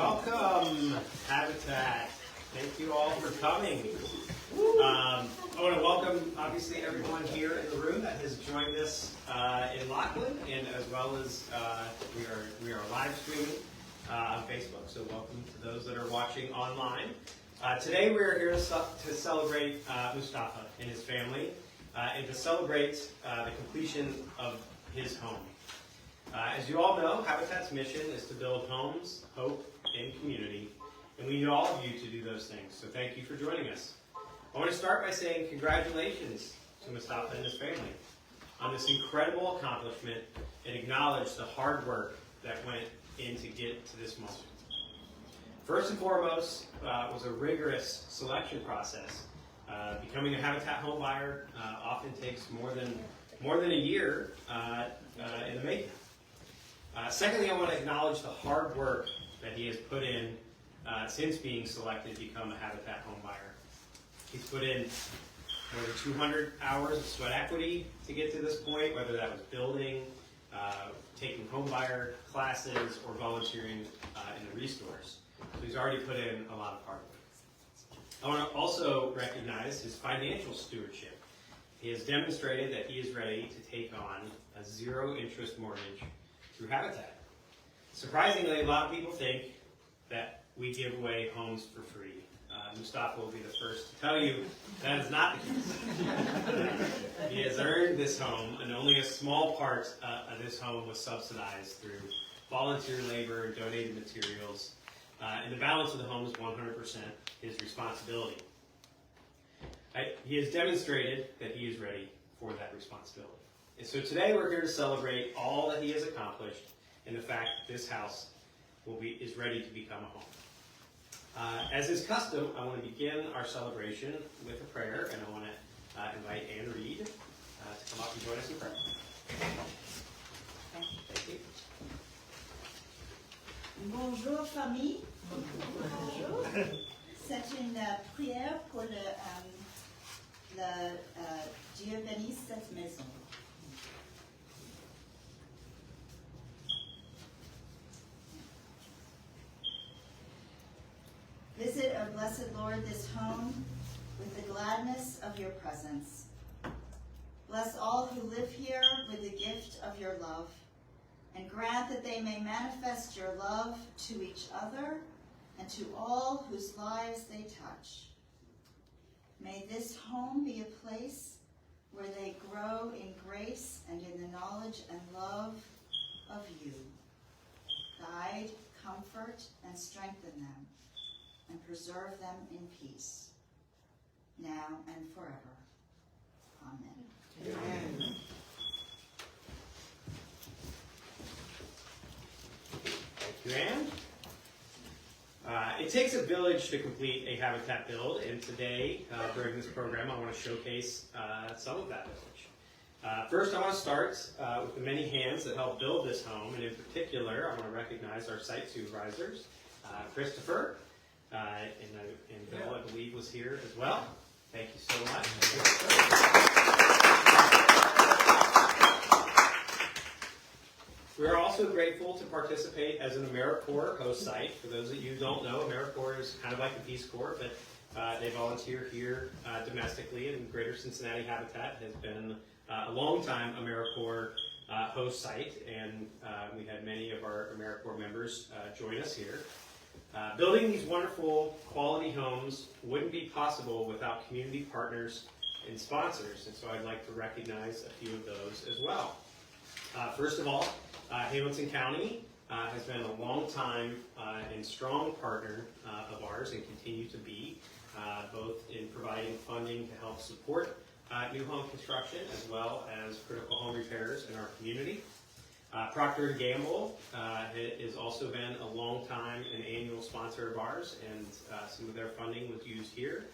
Welcome, Habitat. Thank you all for coming. I want to welcome, obviously, everyone here in the room that has joined us in Lockwood, and as well as we are live streaming on Facebook. So welcome to those that are watching online. Today we are here to celebrate Mustapha and his family, and to celebrate the completion of his home. As you all know, Habitat's mission is to build homes, hope, and community, and we need all of you to do those things. So thank you for joining us. I want to start by saying congratulations to Mustapha and his family on this incredible accomplishment, and acknowledge the hard work that went in to get to this moment. First and foremost was a rigorous selection process. Becoming a Habitat home buyer often takes more than a year in the making. Secondly, I want to acknowledge the hard work that he has put in since being selected to become a Habitat home buyer. He's put in more than 200 hours of sweat equity to get to this point, whether that was building, taking home buyer classes, or volunteering in the restores. So he's already put in a lot of hard work. I want to also recognize his financial stewardship. He has demonstrated that he is ready to take on a zero-interest mortgage through Habitat. Surprisingly, a lot of people think that we give away homes for free. Mustapha will be the first to tell you that is not the case. He has earned this home, and only a small part of this home was subsidized through volunteer labor and donated materials, and the balance of the home is 100% his responsibility. He has demonstrated that he is ready for that responsibility. And so today we're here to celebrate all that he has accomplished and the fact that this house is ready to become a home. As is custom, I want to begin our celebration with a prayer, and I want to invite Anne Reed to come up and join us in prayer. Thank you. Bonjour famille. Bonjour. C'est une prière pour Dieu bénisse cette maison. Visit, O blessed Lord, this home with the gladness of your presence. Bless all who live here with the gift of your love, and grant that they may manifest your love to each other and to all whose lives they touch. May this home be a place where they grow in grace and in the knowledge and love of you. Guide, comfort, and strengthen them, and preserve them in peace, now and forever. Amen. Amen. Thank you, Anne. It takes a village to complete a Habitat build, and today, during this program, I want to showcase some of that village. First, I want to start with the many hands that helped build this home, and in particular, I want to recognize our site supervisors, Christopher, and Bill, I believe, was here as well. Thank you so much. We are also grateful to participate as an AmeriCorps host site. For those of you who don't know, AmeriCorps is kind of like the Peace Corps, but they volunteer here domestically, and Greater Cincinnati Habitat has been a long time AmeriCorps host site, and we had many of our AmeriCorps members join us here. Building these wonderful quality homes wouldn't be possible without community partners and sponsors, and so I'd like to recognize a few of those as well. First of all, Hamilton County has been a long time and strong partner of ours, and continue to be, both in providing funding to help support new home construction as well as critical home repairs in our community. Procter & Gamble has also been a long time and annual sponsor of ours, and some of their funding was used here.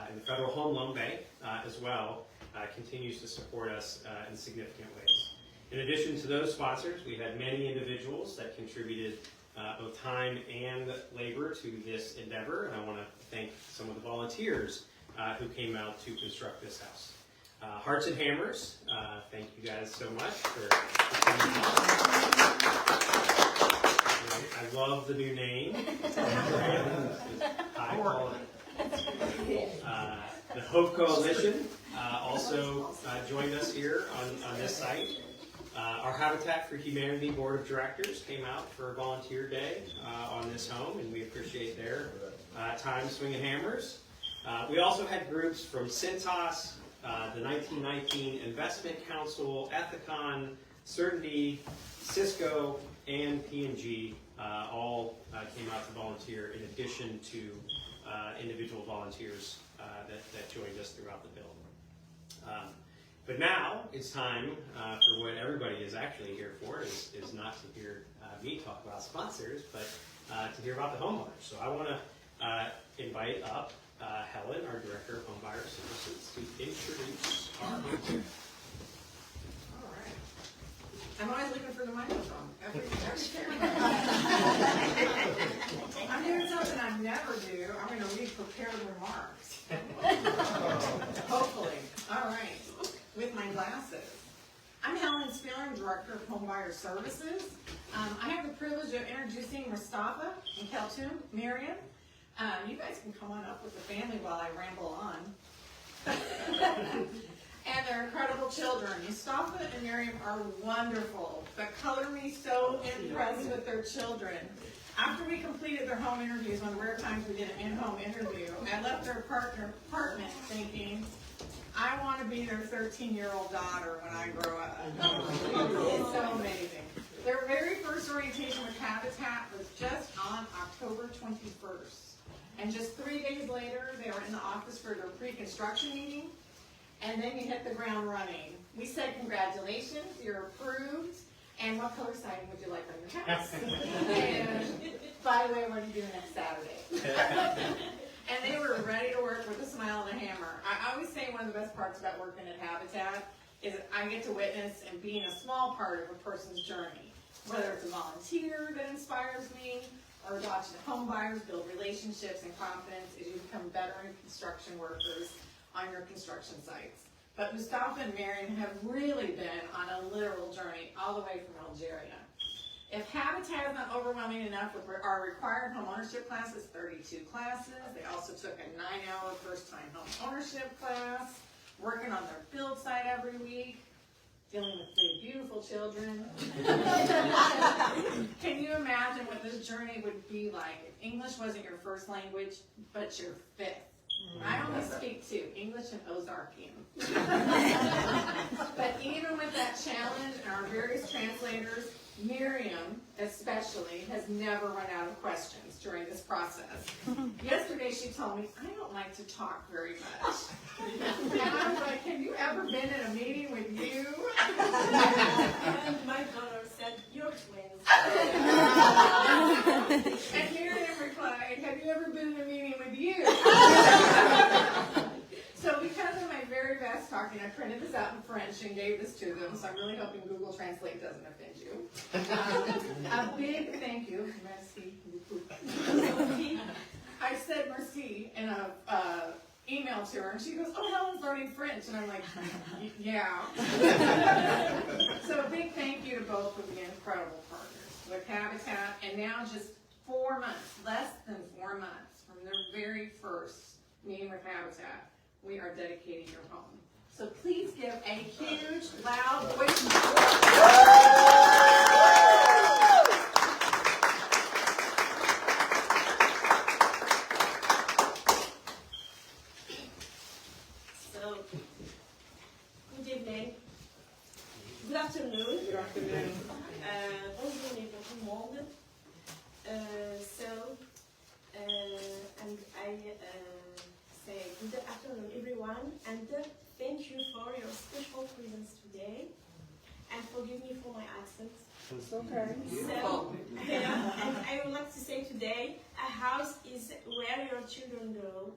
And the Federal Home Loan Bank as well continues to support us in significant ways. In addition to those sponsors, we had many individuals that contributed both time and labor to this endeavor, and I want to thank some of the volunteers who came out to construct this house. Hearts and Hammers, thank you guys so much for coming out. I love the new name. High quality. The Hope Coalition also joined us here on this site. Our Habitat for Humanity Board of Directors came out for a volunteer day on this home, and we appreciate their time swinging hammers. We also had groups from Cintas, the 1919 Investment Council, Ethicon, Certainty, Cisco, and P&G all came out to volunteer in addition to individual volunteers that joined us throughout the build. But now it's time for what everybody is actually here for, is not to hear me talk about sponsors, but to hear about the homeowners. So I want to invite up Helen, our Director of Home Buyer Services, to introduce our homeowners. All right. I'm always looking for the microphone. Every I'm doing something I never do. I'm going to read prepared remarks. Hopefully. All right. With my glasses. I'm Helen Spilling, Director of Home Buyer Services. I have the privilege of introducing Mustapha and Keltoum, Miriam. You guys can come on up with the family while I ramble on. And their incredible children. Mustafa and Miriam are wonderful, but color me so impressed with their children. After we completed their home interviews, one of the rare times we did an in-home interview, I left their apartment thinking, I want to be their 13-year-old daughter when I grow up. It's so amazing. Their very first orientation with Habitat was just on October 21st. And just 3 days later, they were in the office for their pre-construction meeting. And then you hit the ground running. We said, congratulations, you're approved. And what color siding would you like on your house? And by the way, what are you doing next Saturday? And they were ready to work with a smile and a hammer. I always say one of the best parts about working at Habitat is I get to witness and being a small part of a person's journey. Whether it's a volunteer that inspires me, or watching home buyers build relationships and confidence as you become veteran construction workers on your construction sites. But Mustapha and Marion have really been on a literal journey all the way from Algeria. If Habitat is not overwhelming enough with our required home ownership classes, 32 classes, they also took a 9-hour first-time home ownership class, working on their build site every week, dealing with 3 beautiful children. Can you imagine what this journey would be like if English wasn't your first language, but your 5th? I only speak 2, English and Ozarkian. But even with that challenge and our various translators, Miriam, especially, has never run out of questions during this process. Yesterday she told me, I don't like to talk very much. And I was like, have you ever been in a meeting with you? And my daughter said, you're twins. And Miriam replied, have you ever been in a meeting with you? So because of my very best talking, I printed this out in French and gave this to them, so I'm really hoping Google Translate doesn't offend you. A big thank you. Merci beaucoup. I said merci in a email to her, and she goes, oh, Helen's learning French. And I'm like, yeah. So a big thank you to both of the incredible partners with Habitat, and now just 4 months, less than 4 months from their very first meeting with Habitat, we are dedicating your home. So please give a huge, loud voice. So, good evening. Good afternoon. Good afternoon. Bonjour et tout le monde. And I say good afternoon, everyone, and thank you for your special presence today, and forgive me for my accent. It's okay. So, and I would like to say today, a house is where your children grow,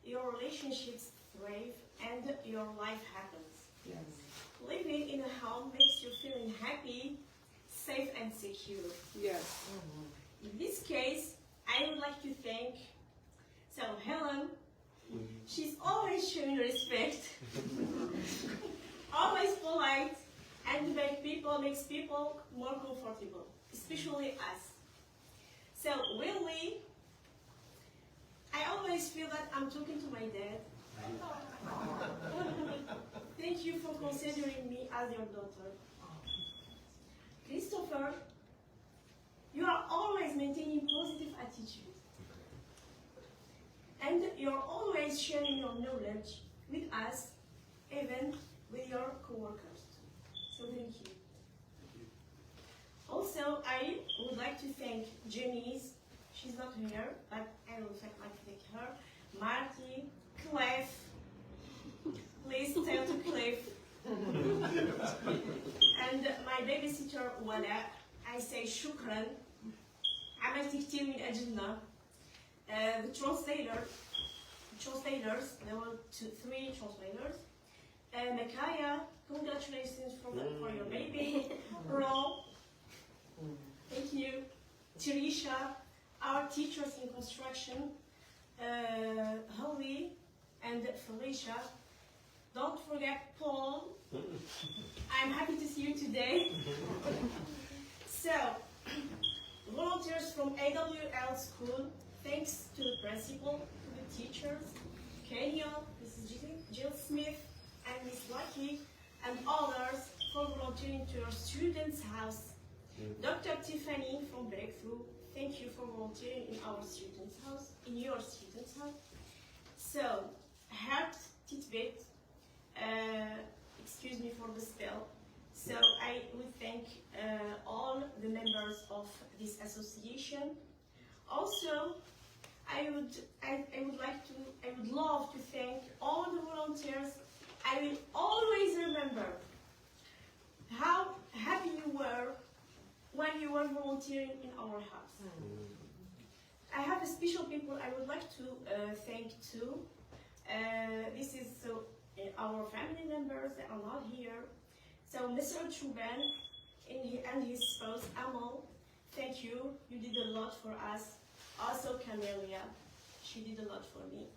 your relationships thrive, and your life happens. Yes. Living in a home makes you feeling happy, safe, and secure. Yes. In this case, I would like to thank Helen. She's always showing respect, always polite, and makes people more comfortable, especially us. So really, I always feel that I'm talking to my dad. Thank you for considering me as your daughter. Christopher, you are always maintaining positive attitude. And you're always sharing your knowledge with us, even with your co-workers. So thank you. Also, I would like to thank Janice. She's not here, but I would like to thank her. Marty, Cliff. Please tell to Cliff. And my babysitter, Wala. I say shukran. عملت كتير من أجلنا. The translators, there were 3 translators. Micaiah, congratulations for your baby. Ro, thank you. Teresha, our teachers in construction. Holly and Felicia. Don't forget Paul. I'm happy to see you today. So, volunteers from AWL school, thanks to the principal, to the teachers, Kenya, Mrs. Jill Smith, and Miss Lucky, and others for volunteering to your students' house. Dr. Tiffany from Breakthrough, thank you for volunteering in our students' house, in your students' house. So, Heart Titbit, excuse me for the spell. So I would thank all the members of this association. Also, I would love to thank all the volunteers. I will always remember how happy you were when you were volunteering in our house. I have a special people I would like to thank too. This is our family members that are not here. So Mr. Chuban and his spouse Amal, thank you. You did a lot for us. Also Camelia, she did a lot for me.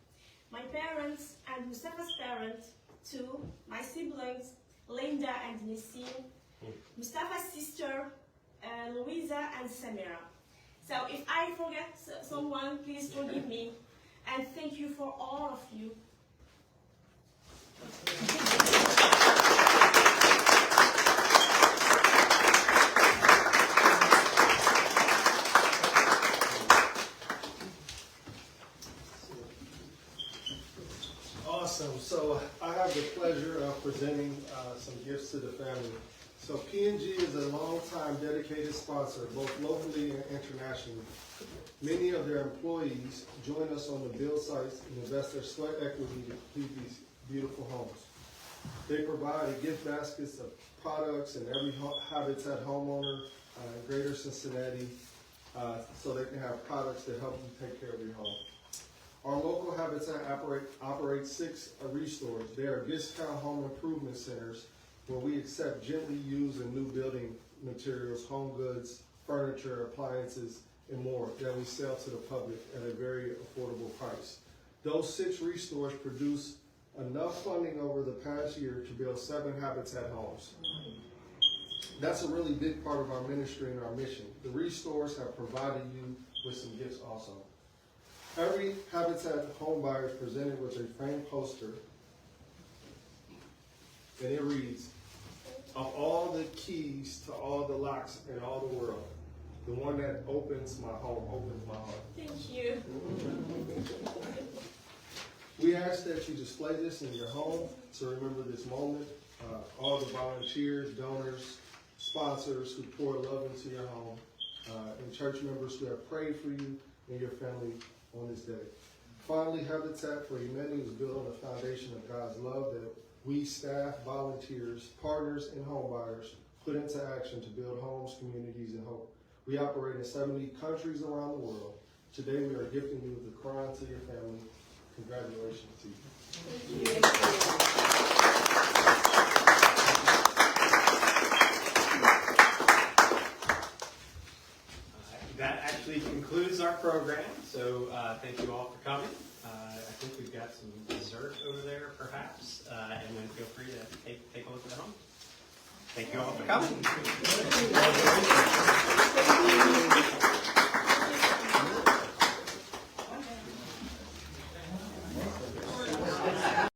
My parents and Mustapha's parents too. My siblings, Linda and Nissim. Mustapha's sister, Louisa and Samira. So if I forget someone, please forgive me. And thank you for all of you. Awesome. So I have the pleasure of presenting some gifts to the family. So P&G is a long-time dedicated sponsor, both locally and internationally. Many of their employees join us on the build sites and invest their sweat equity to complete these beautiful homes. They provide gift baskets of products and every Habitat homeowner in Greater Cincinnati so they can have products that help you take care of your home. Our local Habitat operates 6 restores. They are discount home improvement centers where we accept gently used and new building materials, home goods, furniture, appliances, and more that we sell to the public at a very affordable price. Those 6 restores produce enough funding over the past year to build 7 Habitat homes. That's a really big part of our ministry and our mission. The restores have provided you with some gifts also. Every Habitat home buyer is presented with a framed poster, and it reads, "Of all the keys to all the locks in all the world, the one that opens my home opens my heart." Thank you. We ask that you display this in your home to remember this moment. All the volunteers, donors, sponsors who pour love into your home, and church members who have prayed for you and your family on this day. Finally, Habitat for Humanity was built on the foundation of God's love that we, staff, volunteers, partners, and home buyers put into action to build homes, communities, and hope. We operate in 70 countries around the world. Today, we are gifting you with the Quran to your family. Congratulations to you. Thank you. That actually concludes our program, so thank you all for coming. I think we've got some dessert over there, perhaps, and then feel free to take a look at the home. Thank you all for coming.